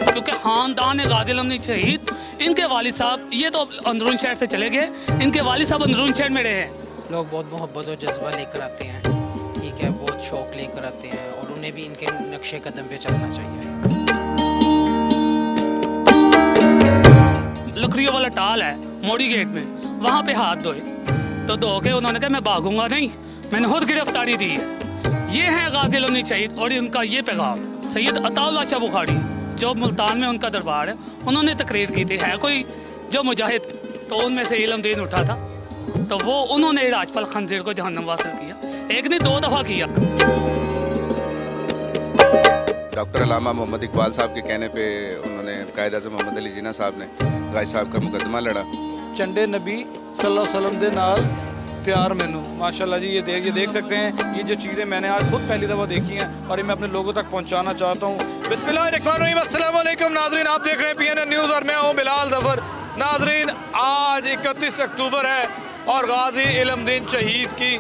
क्योंकि ख़ानदान गाज़ी अमनी शहीद, इनके वालिद साहब ये तो अंदरून शहर से चले गए, इनके वालिद साहब अंदरून शहर में रहे हैं। लोग बहुत मोहब्बत और जज्बा लेकर आते हैं, ठीक है, बहुत शौक़ लेकर आते हैं और उन्हें भी इनके नक्शे कदम पे चलना चाहिए। लकड़ियों वाला टाल है मोड़ी गेट में, वहाँ पे हाथ धोए तो धो के उन्होंने कहा मैं भागूंगा नहीं, मैंने खुद गिरफ्तारी दी है। ये है गाज़ी अमनी शहीद और उनका ये पैगाम। सैयद अताउल्लाह शाह बुखारी जो मुल्तान में उनका दरबार है, उन्होंने तकरीर की थी, है कोई जो मुजाहिद, तो उनमें से इल्म दीन उठा था, तो वो उन्होंने राजपाल खंजीर को जहन्नम वासिल किया, एक नहीं 2 दफ़ा किया। डॉक्टर अल्लामा मोहम्मद इकबाल साहब के कहने पे उन्होंने कायद आज़म मोहम्मद अली जिन्ना साहब ने गाजी साहब का मुकदमा लड़ा। चंडे नबी सल्लल्लाहु अलैहि वसल्लम दे नाल प्यार मैनू माशाल्लाह जी, ये देख सकते हैं, ये जो चीज़ें मैंने आज खुद पहली दफ़ा देखी हैं और ये मैं अपने लोगों तक पहुंचाना चाहता हूँ। बिस्मिल्लाहिर्रहमानिर्रहीम, अस्सलाम वालेकुम नाज़रीन, आप देख रहे हैं PNN न्यूज़ और मैं हूँ बिलाल ज़फ़र। नाज़रीन, आज 31 अक्टूबर है और गाज़ी इल्मुद्दीन शहीद की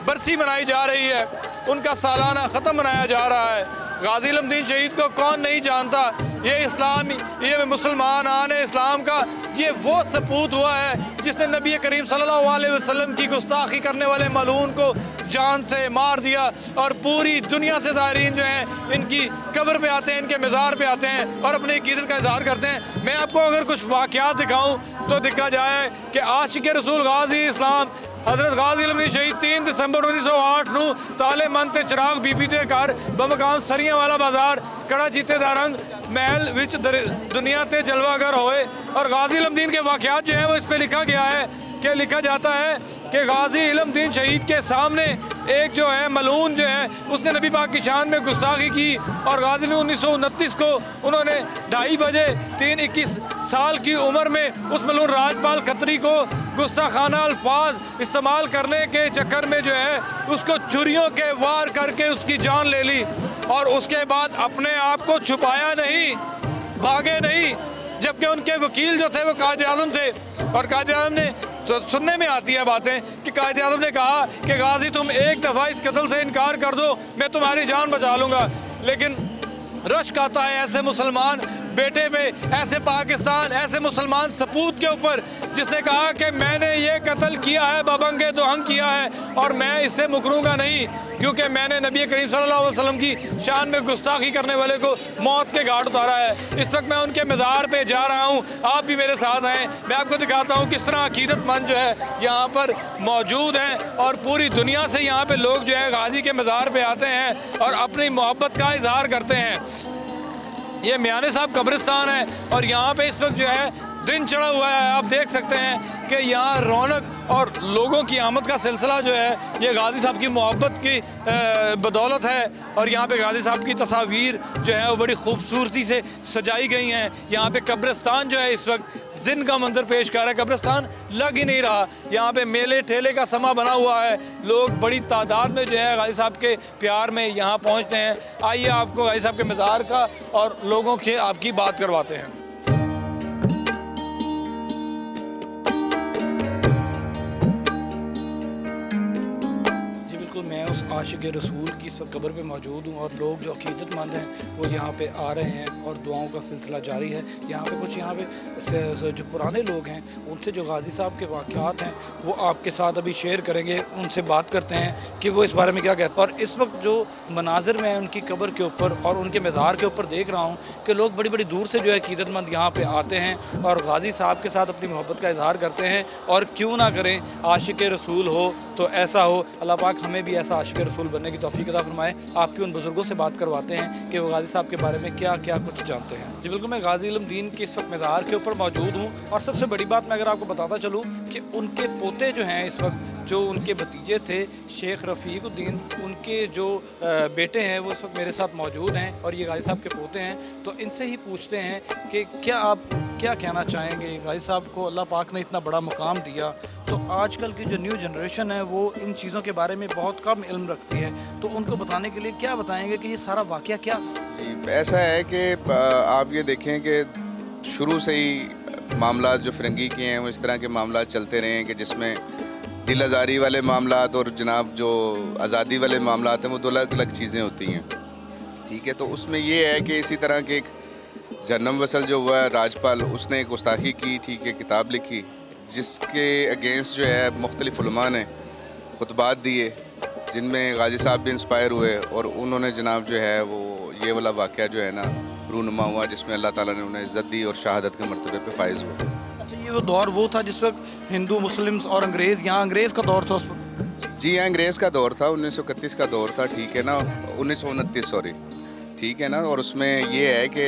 बरसी मनाई जा रही है, उनका सालाना ख़त्म मनाया जा रहा है। गाज़ी इल्मुद्दीन शहीद को कौन नहीं जानता, ये इस्लाम, ये मुसलमान आने इस्लाम का ये वो सपूत हुआ है जिसने नबी करीम सल्लल्लाहु अलैहि वसल्लम की गुस्ताखी करने वाले मलून को जान से मार दिया और पूरी दुनिया से ज़ायरीन जो हैं इनकी कब्र पे आते हैं, इनके मज़ार पे आते हैं और अपने अक़ीदत का इज़हार करते हैं। मैं आपको अगर कुछ वाक़यात दिखाऊँ तो दिखा जाए कि आशिक़ रसूल गाज़ी इस्लाम हज़रत गाज़ी इल्मुद्दीन शहीद 3 दिसंबर 1908 ਨੂੰ ताले मन ते चिराग बीबी के घर बमकान सरिया वाला बाजार कड़ा जीते दा रंग महल विच दुनिया ते जलवागर होए। और गाज़ी इल्मुद्दीन के वाक़यात जो हैं वो इस पे लिखा गया है कि लिखा जाता है कि गाज़ी इल्मुद्दीन शहीद के सामने एक जो है मलून जो है उसने नबी पाक की शान में गुस्ताखी की और गाज़ी ने 1929 को उन्होंने 2:30 बजे 21 साल की उम्र में उस मलून राजपाल खत्री को गुस्ताखाना अल्फाज इस्तेमाल करने के चक्कर में जो है उसको छुरियों के वार करके उसकी जान ले ली और उसके बाद अपने आप को छुपाया नहीं, भागे नहीं, जबकि उनके वकील जो थे वो कायद आज़म थे और कायद आज़म ने सुनने में आती है बातें कि कायद आज़म ने कहा कि गाज़ी तुम एक दफ़ा इस कत्ल से इनकार कर दो, मैं तुम्हारी जान बचा लूँगा। लेकिन रश्क आता है ऐसे मुसलमान बेटे पे, ऐसे पाकिस्तान, ऐसे मुसलमान सपूत के ऊपर जिसने कहा कि मैंने ये कत्ल किया है, बबंगे दोहंग किया है और मैं इससे मुकरूंगा नहीं क्योंकि मैंने नबी करीम सल्लल्लाहु अलैहि वसल्लम की शान में गुस्ताखी करने वाले को मौत के घाट उतारा है। इस वक्त मैं उनके मज़ार पे जा रहा हूँ, आप भी मेरे साथ हैं, मैं आपको दिखाता हूँ किस तरह अकीदतमंद जो है यहाँ पर मौजूद हैं और पूरी दुनिया से यहाँ पे लोग जो है गाज़ी के मज़ार पे आते हैं और अपनी मोहब्बत का इजहार करते हैं। ये मियाने साहब कब्रिस्तान है और यहाँ पे इस वक्त जो है दिन चढ़ा हुआ है, आप देख सकते हैं कि यहाँ रौनक और लोगों की आमद का सिलसिला जो है ये गाज़ी साहब की मोहब्बत की बदौलत है। और यहाँ पे गाज़ी साहब की तस्वीर जो है वो बड़ी खूबसूरती से सजाई गई हैं। यहाँ पे कब्रिस्तान जो है इस वक्त दिन का मंजर पेश कर रहा है, कब्रिस्तान लग ही नहीं रहा, यहाँ पे मेले ठेले का समा बना हुआ है, लोग बड़ी तादाद में जो है गाज़ी साहब के प्यार में यहाँ पहुँचते हैं। आइए आपको गाज़ी साहब के मज़ार का और लोगों से आपकी बात करवाते हैं। मैं उस आशिक़ रसूल की इस वक्त कब्र पे मौजूद हूँ और लोग जो अक़ीदतमंद हैं वो यहाँ पे आ रहे हैं और दुआओं का सिलसिला जारी है। यहाँ पे कुछ यहाँ पे जो पुराने लोग हैं उनसे जो गाज़ी साहब के वाक़यात हैं वो आपके साथ अभी शेयर करेंगे, उनसे बात करते हैं कि वो इस बारे में क्या कहते हैं। और इस वक्त जो मनाजिर मैं उनकी कब्र के ऊपर और उनके मज़ार के ऊपर देख रहा हूँ कि लोग बड़ी बड़ी दूर से जो है अक़ीदतमंद यहाँ पर आते हैं और गाज़ी साहब के साथ अपनी मोहब्बत का इजहार करते हैं। और क्यों ना करें, आशिक़ रसूल हो तो ऐसा हो, अल्लाह पाक हमें भी ऐसा आशिक़ रसूल बनने की तौफ़ीक़ अता फरमाए। आपके उन बुज़ुर्गों से बात करवाते हैं कि वो गाज़ी साहब के बारे में क्या क्या कुछ जानते हैं। जी बिल्कुल, मैं गाज़ी इल्मुद्दीन के इस वक्त मज़ार के ऊपर मौजूद हूँ और सबसे बड़ी बात मैं अगर आपको बताता चलूँ कि उनके पोते जो हैं इस वक्त, जो उनके भतीजे थे शेख रफ़ीक़ुद्दीन, उनके जो बेटे हैं वो इस वक्त मेरे साथ मौजूद हैं और ये गाज़ी साहब के पोते हैं। तो इनसे ही पूछते हैं कि क्या आप क्या कहना चाहेंगे, गाज़ी साहब को अल्लाह पाक ने इतना बड़ा मुकाम दिया, तो आजकल की जो न्यू जनरेशन है वो इन चीज़ों के बारे में बहुत कम इल्म रखती है, तो उनको बताने के लिए क्या बताएंगे कि ये सारा वाक़या क्या? जी, ऐसा है कि आप ये देखें कि शुरू से ही मामला जो फ़िरंगी के हैं वो इस तरह के मामला चलते रहे हैं कि जिसमें दिल आज़ारी वाले मामला और जनाब जो आज़ादी वाले मामला हैं वो दो अलग अलग चीज़ें होती हैं। ठीक है, तो उसमें ये है कि इसी तरह के एक जन्म वसल जो हुआ है राजपाल, उसने एक गुस्ताखी की, ठीक है, किताब लिखी जिसके अगेंस्ट जो है मुख्तलिफ उलमा ने खुतबात दिए, जिनमें गाजी साहब भी इंस्पायर हुए और उन्होंने जनाब जो है वो ये वाला वाक़या जो है ना रूनुमा हुआ, जिसमें अल्लाह ताला ने उन्हें इज़्ज़त दी और शहादत के मर्तबे पे फाइज हुआ। अच्छा, ये वो दौर वो था जिस वक्त हिंदू मुस्लिम्स और अंग्रेज़, यहाँ अंग्रेज़ का दौर था उस वक्त? जी हाँ, अंग्रेज़ का दौर था, 1931 का दौर था, ठीक है ना, 1929 सॉरी, ठीक है ना। और उसमें ये है कि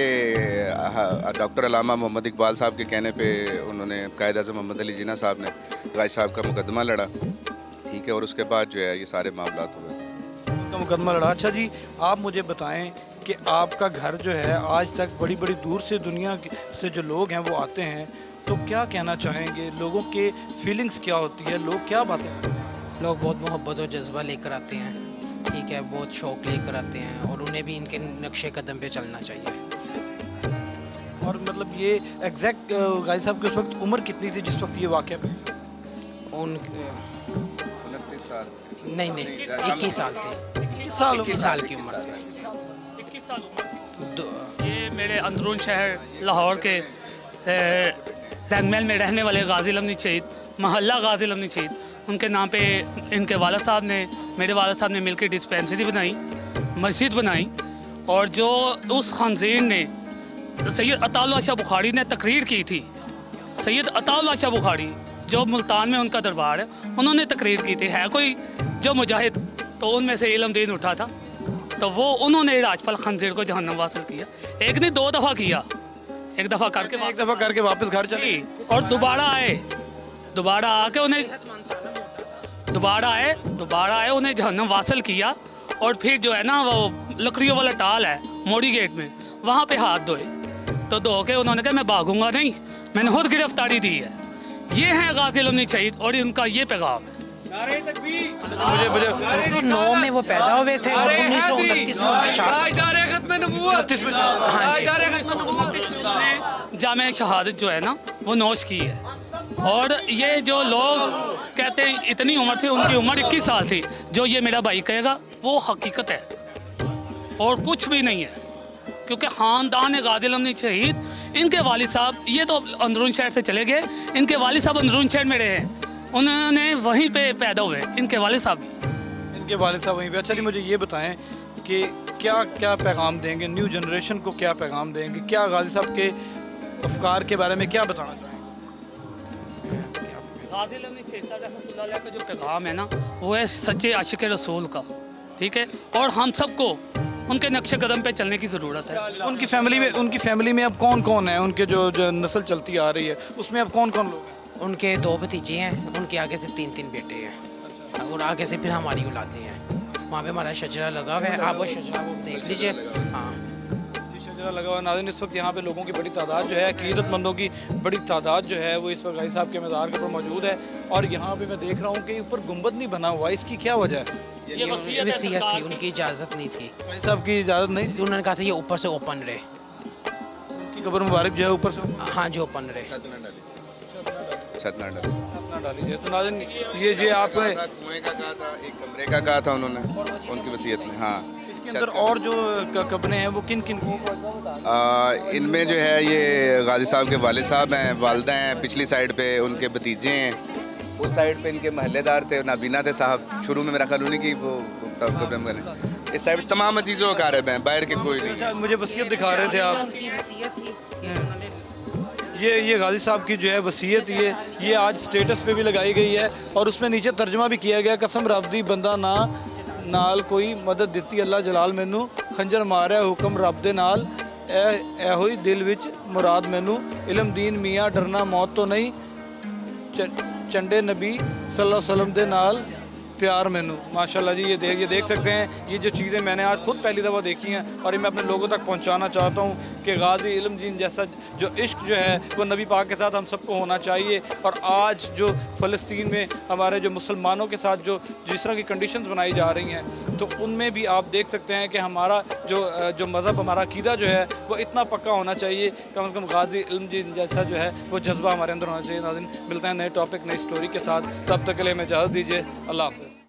डॉक्टर अल्लामा मोहम्मद इकबाल साहब के कहने पे उन्होंने कायद आज़म मोहम्मद अली जिन्ना साहब ने गाजी साहब का मुकदमा लड़ा, ठीक है, और उसके बाद जो है ये सारे मामलात हुए, उनका मुकदमा लड़ा। अच्छा जी, आप मुझे बताएं कि आपका घर जो है आज तक बड़ी बड़ी दूर से दुनिया से जो लोग हैं वो आते हैं, तो क्या कहना चाहेंगे, लोगों के फीलिंग्स क्या होती है, लोग क्या बातें करते हैं? लोग बहुत मोहब्बत और जज्बा लेकर आते हैं, ठीक है, बहुत शौक़ लेकर आते हैं और उन्हें भी इनके नक्शे कदम पे चलना चाहिए। और मतलब ये एग्जैक्ट गाजी साहब की उस वक्त उम्र कितनी थी जिस वक्त ये वाक़या पे? उन 29 साल नहीं 21 साल थे, 21 साल की उम्र थी। 21 साल उम्र थी। ये मेरे अंदरून शहर लाहौर के रंगमहल में रहने वाले गाजी लमनी शहीद, महल्ला गाजी लमनी शहीद, उनके नाम पे इनके वालिद साहब ने, मेरे वालिद साहब ने मिलकर डिस्पेंसरी बनाई, मस्जिद बनाई। और जो उस खंजीर ने सैयद अताउल्लाह शाह बुखारी ने तकरीर की थी, सैयद अताउल्लाह शाह बुखारी जो मुल्तान में उनका दरबार है, उन्होंने तकरीर की थी, है कोई जो मुजाहिद, तो उनमें से इल्म दीन उठा था, तो वो उन्होंने राजपाल खंजीर को जहन्नम वासिल किया। एक नहीं 2 दफ़ा किया, एक दफ़ा करके वापस घर चले और दोबारा आके उन्हें दोबारा आए उन्हें जहन्नम वासिल किया। और फिर जो है ना वो लकड़ियों वाला टाल है मोड़ी गेट में, वहाँ पे हाथ धोए, तो धो के उन्होंने कहा मैं भागूंगा नहीं, मैंने खुद गिरफ्तारी दी है। ये है गाजी लमनी शहीद और उनका ये पैगाम है। मुझे 1909 में वो पैदा हुए थे और 1929 में उनकी शादी। हाँ जी, जामे शहादत जो है ना वो नोश की है। और ये जो लोग कहते हैं इतनी उम्र थी, उनकी उम्र 21 साल थी, जो ये मेरा भाई कहेगा वो हकीकत है और कुछ भी नहीं है। क्योंकि ख़ानदान गाजी लमनी शहीद, इनके वालिद साहब, ये तो अंदरून शहर से चले गए, इनके वालिद साहब अंदरून शहर में रहे, उन्होंने वहीं पे पैदा हुए, इनके वालिद साहब वहीं पे। अच्छा जी, मुझे ये बताएं कि क्या क्या पैगाम देंगे न्यू जनरेशन को, क्या पैगाम देंगे, क्या गाजी साहब के अफकार के बारे में क्या बताना चाहेंगे? गाजी लमनी शहीद साहब रहमतुल्लाह अलैह का जो पैगाम है ना, वो है सच्चे आशिक रसूल का, ठीक है, और हम सबको उनके नक्शे कदम पे चलने की ज़रूरत है। उनकी फैमिली में अब कौन कौन है, उनके जो नस्ल चलती आ रही है उसमें अब कौन कौन लोग हैं? उनके 2 भतीजे हैं, उनके आगे से 3 बेटे हैं और आगे से फिर हमारी औलादें हैं। वहाँ पे हमारा शजरा लगा हुआ है, आप वो शजरा वो देख लीजिए। हाँ, शजरा लगा हुआ नाज़रीन, इस वक्त यहाँ पे लोगों की बड़ी तादाद जो है, अक़ीदतमंदों की बड़ी तादाद जो है वो इस वक्त गाजी साहब के मज़ार के ऊपर मौजूद है। और यहाँ पे मैं देख रहा हूँ कि ऊपर गुंबद नहीं बना हुआ, इसकी क्या वजह है? ये वसीयत थी, उनकी इजाज़त नहीं थी, गाजी साहब की इजाज़त नहीं थी, उन्होंने कहा था ये ऊपर से ओपन रहे। उनकी कब्र मुबारक जो है ऊपर से हाँ जी, ओपन रहे। छत ना डाली। अपना डाली जाए। तो नाज़रीन ये आपने कुएं का कहा था, एक कमरे का कहा था उन्होंने उनकी वसीयत में। हाँ, इसके अंदर और जो कब्रें हैं वो किन किन को? इनमें जो है ये गाजी साहब के वालिद साहब हैं, वालदा हैं, पिछली साइड पे उनके भतीजे हैं, उस साइड पे इनके महल्लेदार थे, नाबीना थे साहब, शुरू में मेरा ख्याल उन्हीं की वो कब्र बने। इस साइड तमाम अजीज़ों का कारब हैं, बाहर के कोई नहीं। अच्छा, मुझे वसीयत दिखा रहे थे आप, उनकी वसीयत थी ये उन्होंने ये गाजी साहब की जो है वसीयत, ये आज स्टेटस पे भी लगाई गई है और उसमें नीचे तर्जमा भी किया गया, कसम रब दी बंदा ना नाल कोई मदद दिती अल्लाह जलाल मैनू, खंजर मारिया हुक्म रब दे नाल, एहो ही दिल विच मुराद मैनू, इलम दीन मियाँ डरना मौत तो नहीं, चंडे नबी सल्लल्लाहु अलैहि वसल्लम दे नाल प्यार मैनू। माशाल्लाह जी, ये देख सकते हैं, ये जो चीज़ें मैंने आज खुद पहली दफ़ा देखी हैं और ये मैं अपने लोगों तक पहुंचाना चाहता हूं कि गाजी इल्म दीन जैसा जो इश्क जो है वो नबी पाक के साथ हम सबको होना चाहिए। और आज जो फ़लस्तीन में हमारे जो मुसलमानों के साथ जो जिस तरह की कंडीशंस बनाई जा रही हैं, तो उनमें भी आप देख सकते हैं कि हमारा जो मज़हब, हमारा अक़ीदा जो है वो इतना पक्का होना चाहिए, कम से कम गाजी इल्म दीन जैसा जो है वो जज्बा हमारे अंदर होना चाहिए। नाज़रीन, मिलते हैं नए टॉपिक, नई स्टोरी के साथ, तब तक के लिए हमें इजाज़त दीजिए। अल्लाह हाफ़िज़।